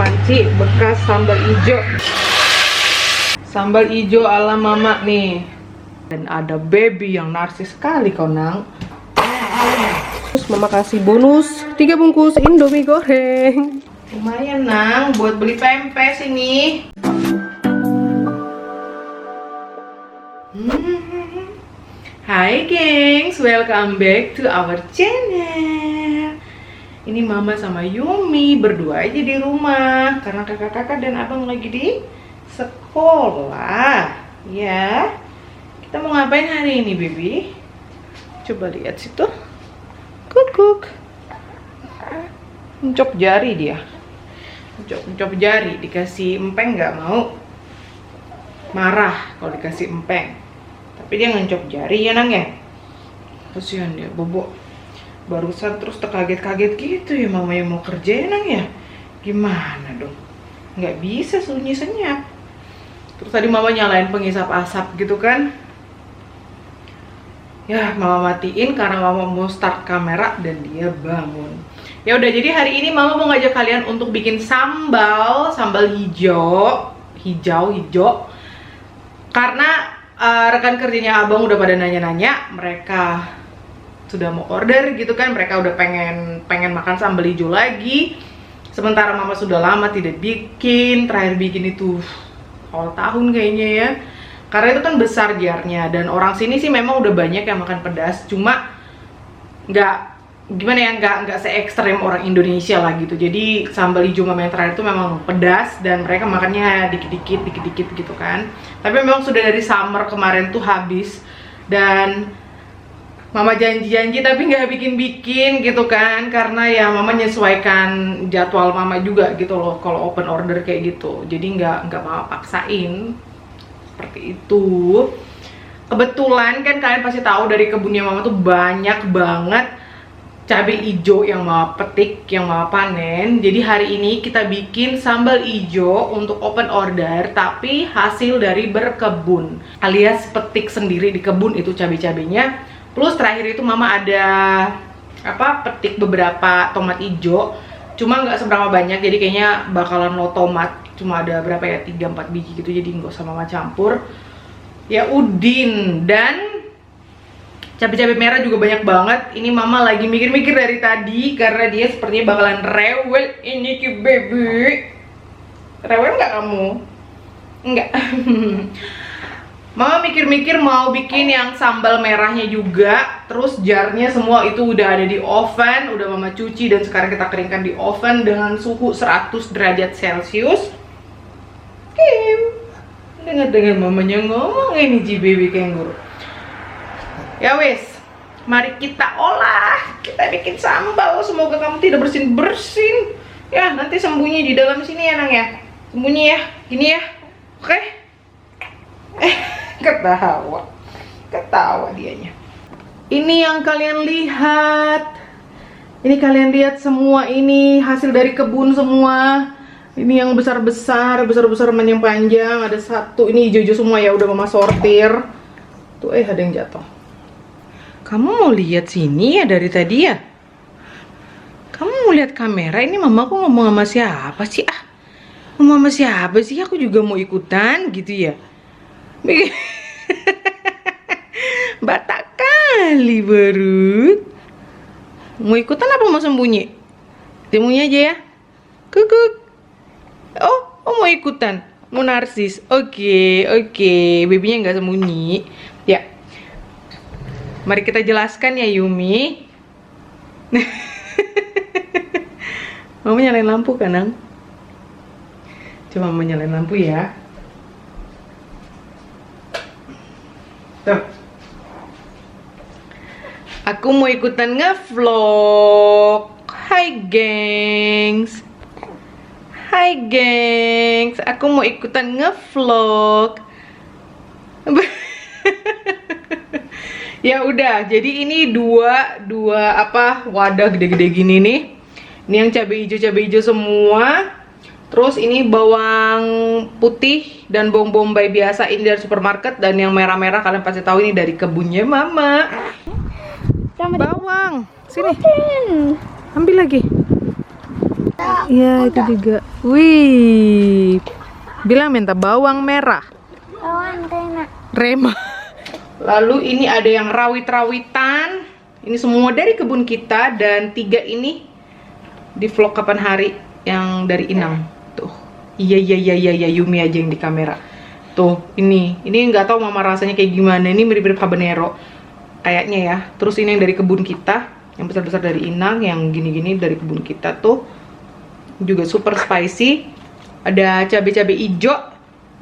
panci bekas sambal ijo. Sambal ijo ala mama nih. Dan ada baby yang narsis sekali kau nang. Terus mama kasih bonus 3 bungkus Indomie goreng. Lumayan nang buat beli pempes ini. Hai gengs, welcome back to our channel. Ini mama sama Yumi berdua aja di rumah karena kakak-kakak dan abang lagi di sekolah. Ya, kita mau ngapain hari ini, baby? Coba lihat situ. Kukuk. Mencop jari dia. Mencop jari, dikasih empeng nggak mau. Marah kalau dikasih empeng. Tapi dia ngencop jari ya nang ya. Kasihan dia, bobo. Barusan terus terkaget-kaget gitu ya mama yang mau kerja ya nang ya. Gimana dong? Nggak bisa sunyi senyap. Terus tadi mama nyalain pengisap asap gitu kan. Ya mama matiin karena mama mau start kamera dan dia bangun. Ya udah, jadi hari ini mama mau ngajak kalian untuk bikin sambal hijau. Karena rekan kerjanya abang udah pada nanya-nanya, mereka sudah mau order gitu kan, mereka udah pengen makan sambal hijau lagi. Sementara mama sudah lama tidak bikin, terakhir bikin itu awal tahun kayaknya ya. Karena itu kan besar jarnya dan orang sini sih memang udah banyak yang makan pedas, cuma nggak gimana ya, nggak se ekstrem orang Indonesia lah gitu. Jadi sambal hijau mama yang terakhir itu memang pedas dan mereka makannya dikit-dikit gitu kan. Tapi memang sudah dari summer kemarin tuh habis dan mama janji tapi nggak bikin gitu kan, karena ya mama menyesuaikan jadwal mama juga gitu loh kalau open order kayak gitu. Jadi nggak mama paksain seperti itu. Kebetulan kan kalian pasti tahu dari kebunnya mama tuh banyak banget cabai hijau yang mama petik, yang mama panen. Jadi hari ini kita bikin sambal hijau untuk open order, tapi hasil dari berkebun, alias petik sendiri di kebun itu cabai-cabainya. Plus terakhir itu mama ada petik beberapa tomat hijau, cuma nggak seberapa banyak, jadi kayaknya bakalan low tomat. Cuma ada berapa ya, 3-4 biji gitu, jadi nggak usah mama campur. Ya udin, dan cabai-cabai merah juga banyak banget. Ini mama lagi mikir-mikir dari tadi karena dia sepertinya bakalan rewel ini ki baby. Rewel nggak kamu? Enggak. Mama mikir-mikir mau bikin yang sambal merahnya juga. Terus jarnya semua itu udah ada di oven, udah mama cuci dan sekarang kita keringkan di oven dengan suhu 100 derajat Celcius. Dengar mamanya ngomong ini ji baby kangguru. Ya wes, mari kita olah, kita bikin sambal. Semoga kamu tidak bersin-bersin. Ya, nanti sembunyi di dalam sini ya nang ya. Sembunyi ya, gini ya. Oke? Ketawa dianya. Ini yang kalian lihat. Ini kalian lihat semua ini hasil dari kebun semua. Ini yang besar-besar panjang-panjang. Ada satu, ini hijau-hijau semua ya, udah mama sortir. Tuh ada yang jatuh. Kamu mau lihat sini ya dari tadi ya? Kamu mau lihat kamera? Ini mamaku ngomong sama siapa sih? Ngomong sama siapa sih? Aku juga mau ikutan gitu ya. Batak kali baru. Mau ikutan apa mau sembunyi? Sembunyi aja ya. Kukuk. Oh mau ikutan? Mau narsis? Oke. Babynya nggak sembunyi. Ya. Mari kita jelaskan ya Yumi. Mama nyalain lampu kan nang? Coba mama nyalain lampu ya. Tuh. Aku mau ikutan ngevlog. Hai gengs. Aku mau ikutan ngevlog. Ya udah, jadi ini dua wadah gede-gede gini nih. Ini yang cabai hijau semua. Terus ini bawang putih dan bawang bombay biasa ini dari supermarket, dan yang merah-merah kalian pasti tahu ini dari kebunnya mama. Bawang, sini. Ambil lagi. Iya, itu juga. Wih. Bilang minta bawang merah. Bawang Rema. Lalu ini ada yang rawit-rawitan. Ini semua dari kebun kita, dan 3 ini di vlog kapan hari yang dari Inang. Tuh. Iya, Yumi aja yang di kamera. Tuh, ini nggak tahu mama rasanya kayak gimana. Ini mirip-mirip habanero kayaknya ya. Terus ini yang dari kebun kita, yang besar-besar dari Inang, yang gini-gini dari kebun kita tuh. Juga super spicy. Ada cabai-cabai hijau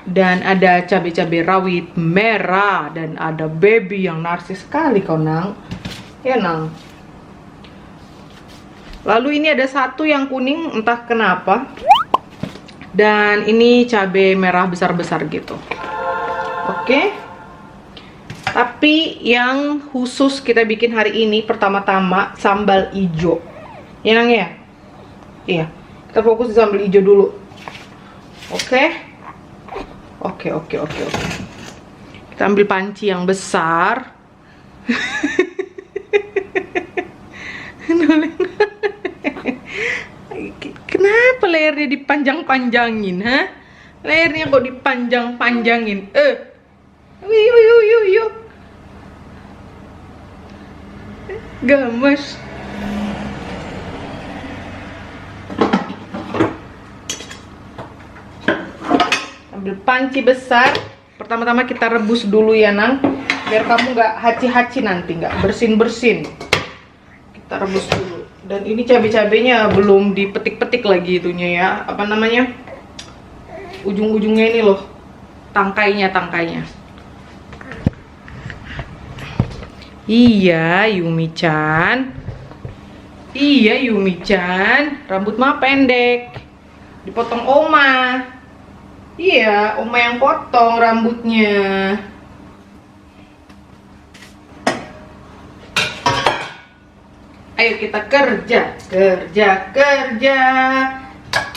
dan ada cabai-cabai rawit merah, dan ada baby yang narsis sekali kau, Nang. Ya, Nang. Lalu ini ada satu yang kuning entah kenapa. Dan ini cabai merah besar-besar gitu. Oke. Tapi yang khusus kita bikin hari ini pertama-tama sambal ijo. Ya, Nang ya? Iya. Kita fokus di sambal ijo dulu. Oke. Oke. Kita ambil panci yang besar. Kenapa lehernya dipanjang-panjangin, ha? Lehernya kok dipanjang-panjangin? Yuk. Gemes. Ambil panci besar. Pertama-tama kita rebus dulu ya, Nang. Biar kamu nggak haci-haci nanti, nggak bersin-bersin. Kita rebus dulu. Dan ini cabai-cabainya belum dipetik-petik lagi itunya ya. Apa namanya? Ujung-ujungnya ini loh. Tangkainya. Iya, Yumi-chan. Rambut mah pendek. Dipotong Oma. Iya, Oma yang potong rambutnya. Ayo kita kerja.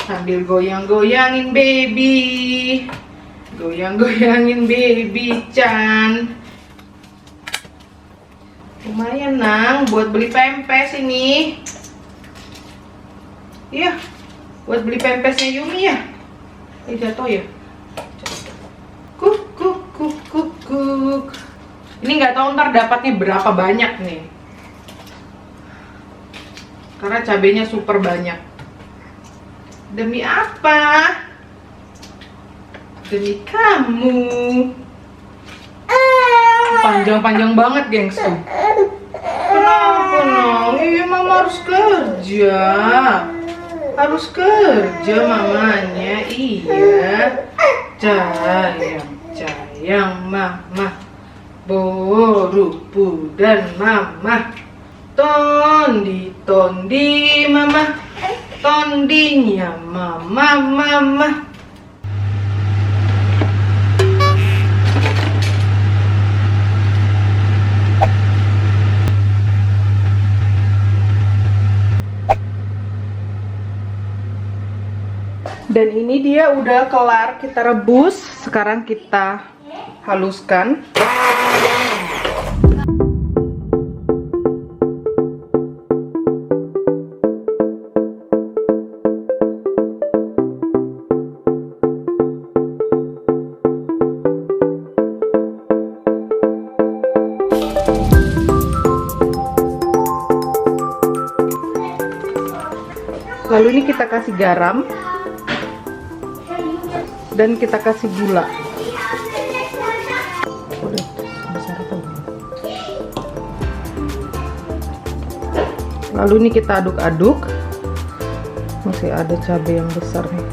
Sambil goyang-goyangin baby. Goyang-goyangin baby Chan. Lumayan, Nang, buat beli pempes ini. Iya, buat beli pempesnya Yumi ya. Jatuh ya. Kuk. Ini nggak tahu ntar dapatnya berapa banyak nih. Karena cabenya super banyak. Demi apa? Demi kamu. Panjang-panjang banget, gengs. Kenapa, Nong? Iya, Mama harus kerja. Harus kerja mamanya. Iya. Sayang Mama. Borupu dan Mama. Tondi Mama. Tondinya Mama. Dan ini dia udah kelar kita rebus. Sekarang kita haluskan. Lalu ini kita kasih garam. Dan kita kasih gula. Lalu ini kita aduk-aduk. Masih ada cabai yang besar nih.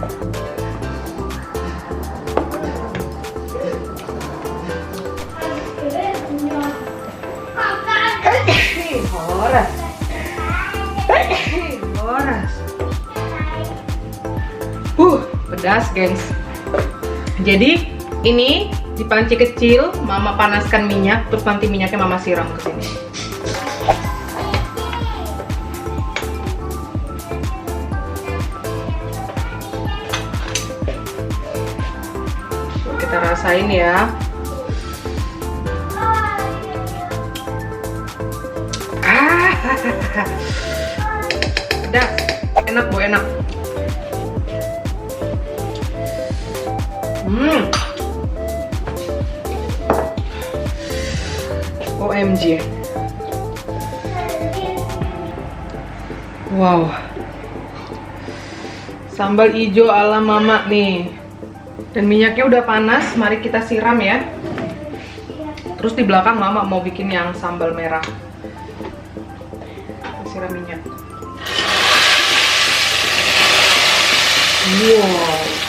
Pedas, gengs. Jadi ini di panci kecil Mama panaskan minyak, terus nanti minyaknya Mama siram ke sini. Kita rasain ya. Pedas, enak Bu, enak. OMG. Wow. Sambal ijo ala mama nih. Dan minyaknya udah panas, mari kita siram ya. Terus di belakang mama mau bikin yang sambal merah. Siram minyak. Wow.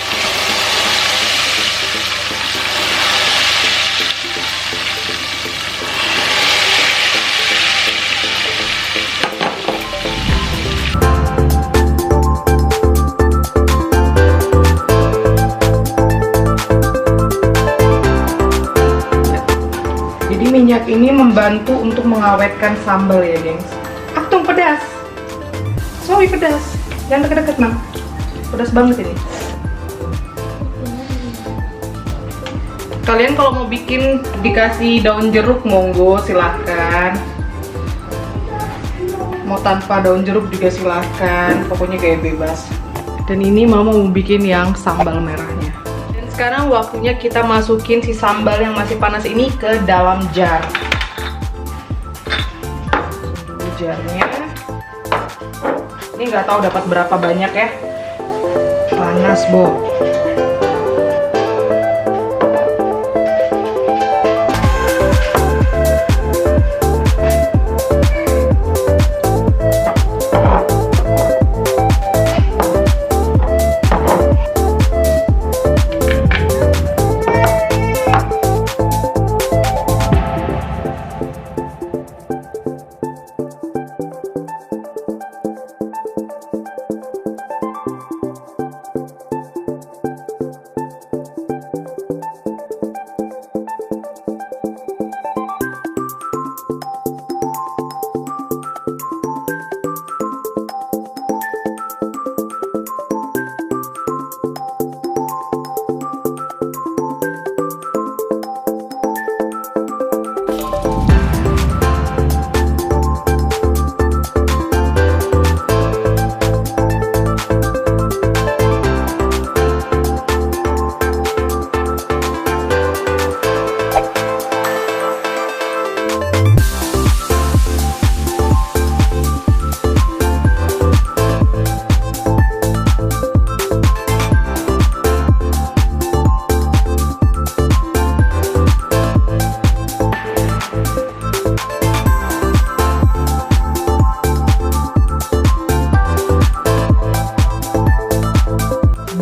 Jadi minyak ini membantu untuk mengawetkan sambal ya, gengs. Aktung pedas. Sorry pedas. Jangan deket-deket, Mam. Pedas banget ini. Kalian kalau mau bikin dikasih daun jeruk monggo silahkan. Mau tanpa daun jeruk juga silahkan. Pokoknya kayak bebas. Dan ini mama mau bikin yang sambal merahnya. Dan sekarang waktunya kita masukin si sambal yang masih panas ini ke dalam jar. Dulu jarnya. Ini nggak tahu dapat berapa banyak ya. Panas, Bo.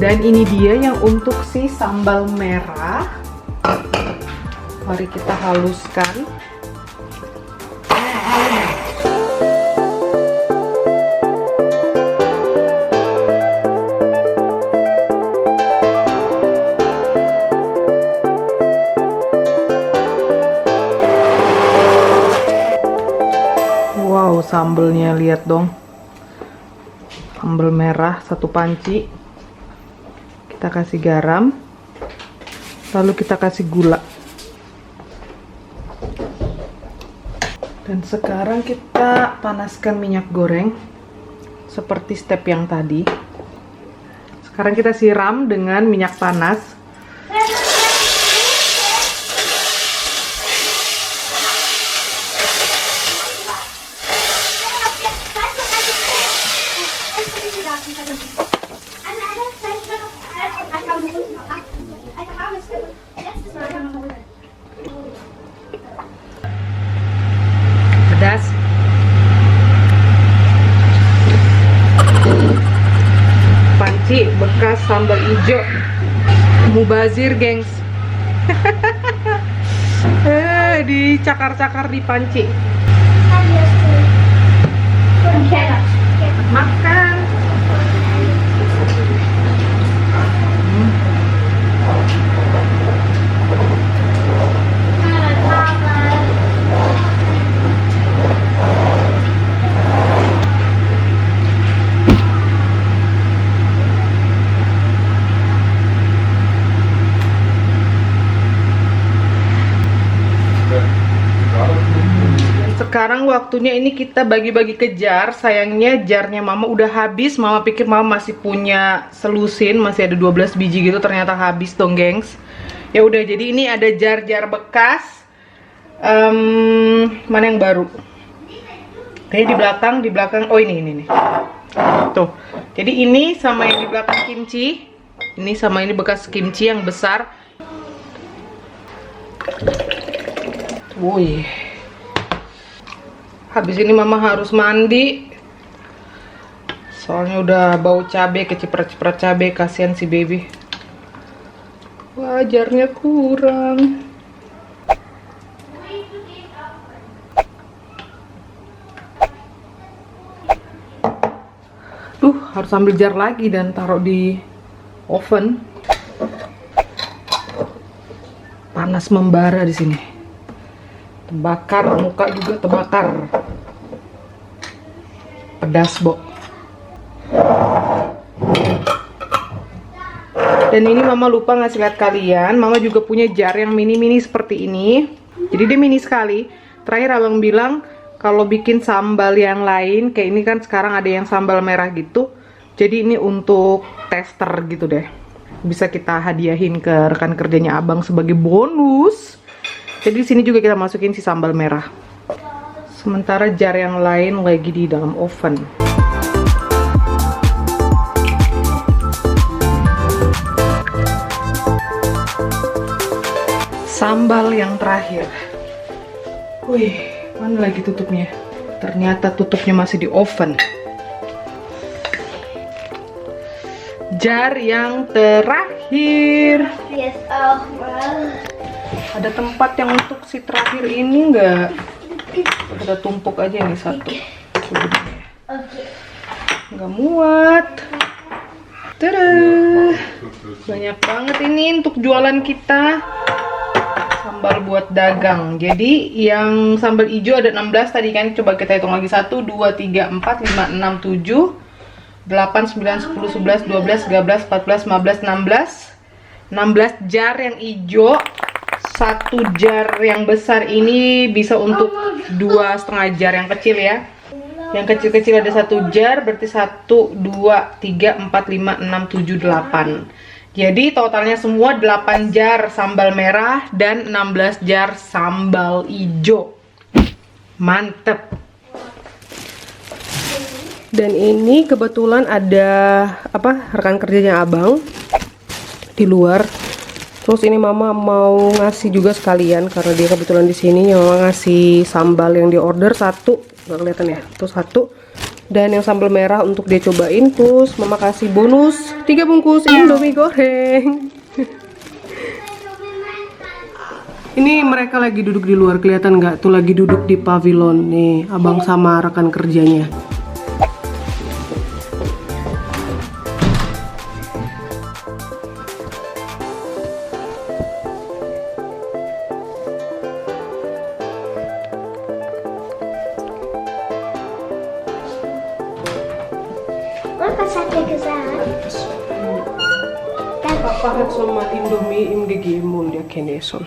Dan ini dia yang untuk si sambal merah. Mari kita haluskan. Wow, sambelnya lihat dong. Sambal merah satu panci. Kita kasih garam, lalu kita kasih gula, dan sekarang kita panaskan minyak goreng seperti step yang tadi. Sekarang kita siram dengan minyak panas. Pedas. Panci bekas sambal hijau. Mubazir, gengs. Dicakar-cakar di panci. Makan. Sekarang waktunya ini kita bagi-bagi ke jar. Sayangnya jarnya mama udah habis. Mama pikir mama masih punya selusin, masih ada 12 biji gitu, ternyata habis dong, gengs. Ya udah, jadi ini ada jar-jar bekas. Mana yang baru? Kayaknya di belakang. Oh, ini nih. Tuh. Jadi ini sama yang di belakang kimchi. Ini sama ini bekas kimchi yang besar. Wih. Habis ini mama harus mandi. Soalnya udah bau cabai, keciprat-ciprat cabai, kasihan si baby. Wajarnya kurang. Duh, harus ambil jar lagi dan taruh di oven. Panas membara di sini. Terbakar, muka juga terbakar. Pedas, Bo. Dan ini mama lupa ngasih lihat kalian, mama juga punya jar yang mini-mini seperti ini. Jadi dia mini sekali. Terakhir abang bilang kalau bikin sambal yang lain, kayak ini kan sekarang ada yang sambal merah gitu. Jadi ini untuk tester gitu deh. Bisa kita hadiahin ke rekan kerjanya abang sebagai bonus. Jadi di sini juga kita masukin si sambal merah. Sementara jar yang lain lagi di dalam oven. Sambal yang terakhir. Wih, mana lagi tutupnya? Ternyata tutupnya masih di oven. Jar yang terakhir. Yes, oh, Ada tempat yang untuk si terakhir ini enggak? Kita tumpuk aja nih satu. Nggak muat. Tada! Banyak banget ini untuk jualan kita. Sambal buat dagang. Jadi yang sambal hijau ada 16 tadi kan. Coba kita hitung lagi. 1, 2, 3, 4, 5, 6, 7 8, 9, 10, 11, 12, 13, 14, 15, 16 16 jar yang hijau. Satu jar yang besar ini bisa untuk 2,5 jar yang kecil ya. Yang kecil-kecil ada 1 jar, berarti 1, 2, 3, 4, 5, 6, 7, 8. Jadi totalnya semua 8 jar sambal merah dan 16 jar sambal hijau. Mantep. Dan ini kebetulan ada rekan kerjanya abang di luar. Terus ini mama mau ngasih juga sekalian karena dia kebetulan di sini. Mama ngasih sambal yang di order 1, nggak kelihatan ya. Terus 1 dan yang sambal merah untuk dia cobain. Terus mama kasih bonus 3 bungkus Indomie goreng. Ini mereka lagi duduk di luar, kelihatan nggak? Tuh lagi duduk di pavilion nih, abang sama rekan kerjanya. Wat had je gezegd? Papa hat som Indomie im gegeben und er kennt es schon.